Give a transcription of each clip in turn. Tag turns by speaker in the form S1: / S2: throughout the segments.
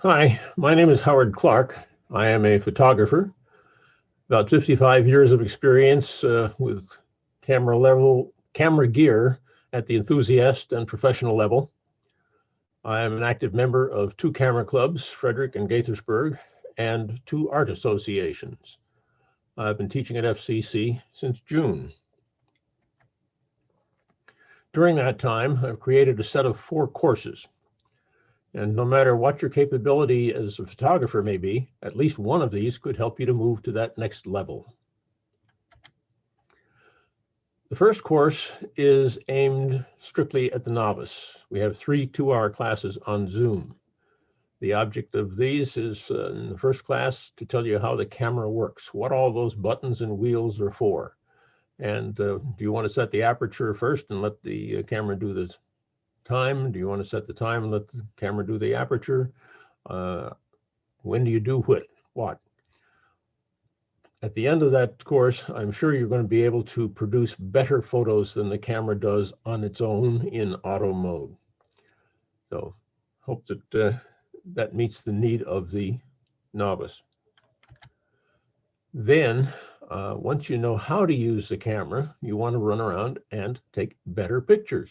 S1: Hi, my name is Howard Clark. I am a photographer, about 55 years of experience with camera gear at the enthusiast and professional level. I am an active member of 2 camera clubs, Frederick and Gaithersburg, and 2 art associations. I've been teaching at FCC since June. During that time, I've created a set of 4 courses. And no matter what your capability as a photographer may be, at least one of these could help you to move to that next level. The first course is aimed strictly at the novice. We have 3 2-hour classes on Zoom. The object of these is in the first class to tell you how the camera works, what all those buttons and wheels are for. And do you want to set the aperture first and let the camera do the time? Do you want to set the time and let the camera do the aperture? When do you do what? At the end of that course, I'm sure you're going to be able to produce better photos than the camera does on its own in auto mode. So hope that that meets the need of the novice. Then, once you know how to use the camera, you want to run around and take better pictures.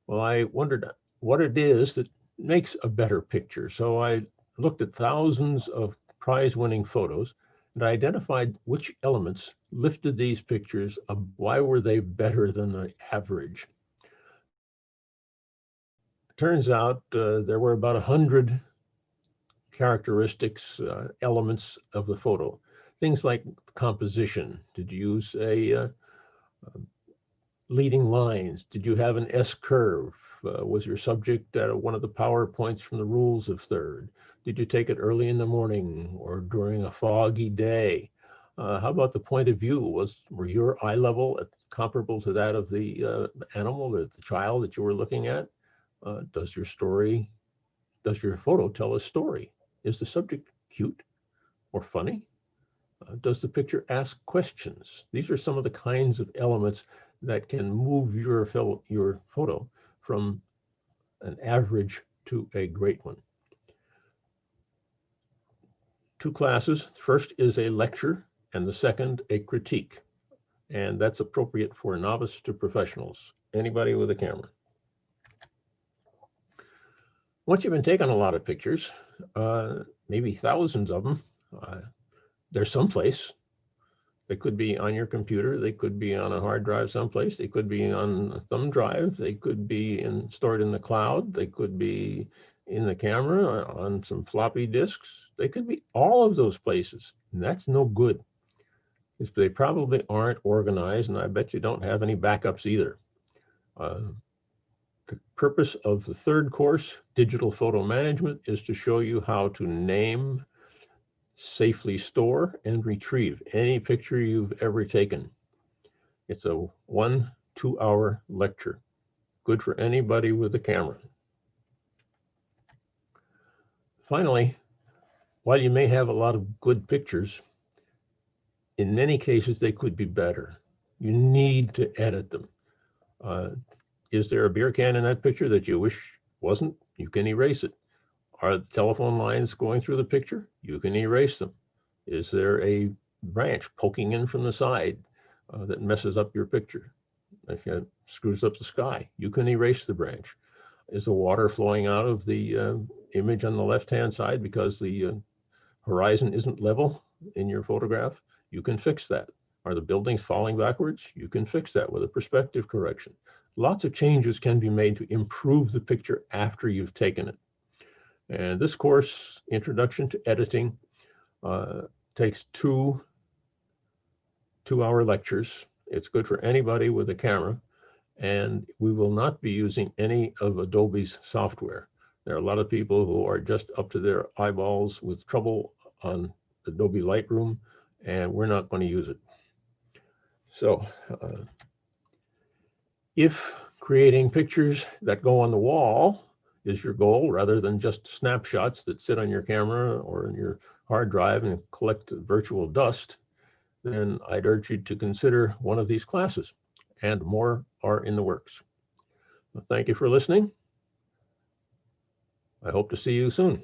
S1: Well, I wondered what it is that makes a better picture. So I looked at thousands of prize-winning photos and identified which elements lifted these pictures up. Why were they better than the average? Turns out there were about 100 characteristics, elements of the photo. Things like composition. Did you use a leading lines? Did you have an S-curve? Was your subject at one of the PowerPoints from the rules of third? Did you take it early in the morning or during a foggy day? How about the point of view? Were your eye level comparable to that of the animal, the child that you were looking at? Does your photo tell a story? Is the subject cute or funny? Does the picture ask questions? These are some of the kinds of elements that can move your photo from an average to a great one. 2 classes. First is a lecture and the second a critique. And that's appropriate for novice to professionals, anybody with a camera. Once you've been taking a lot of pictures, maybe thousands of them, they're someplace. They could be on your computer. They could be on a hard drive someplace. They could be on a thumb drive. They could be stored in the cloud. They could be in the camera on some floppy disks. They could be all of those places. And that's no good. They probably aren't organized, and I bet you don't have any backups either. The purpose of the 3rd course, Digital Photo Management, is to show you how to name, safely store, and retrieve any picture you've ever taken. It's a 1 2-hour lecture, good for anybody with a camera. Finally, while you may have a lot of good pictures, in many cases they could be better. You need to edit them. Is there a beer can in that picture that you wish wasn't? You can erase it. Are the telephone lines going through the picture? You can erase them. Is there a branch poking in from the side that messes up your picture? If it screws up the sky, you can erase the branch. Is the water flowing out of the image on the left-hand side because the horizon isn't level in your photograph? You can fix that. Are the buildings falling backwards? You can fix that with a perspective correction. Lots of changes can be made to improve the picture after you've taken it. And this course, Introduction to Editing, takes 2 2-hour lectures. It's good for anybody with a camera, and we will not be using any of Adobe's software. There are a lot of people who are just up to their eyeballs with trouble on Adobe Lightroom, and we're not going to use it. So if creating pictures that go on the wall is your goal, rather than just snapshots that sit on your camera or in your hard drive and collect virtual dust, then I'd urge you to consider one of these classes, and more are in the works. Well, thank you for listening. I hope to see you soon.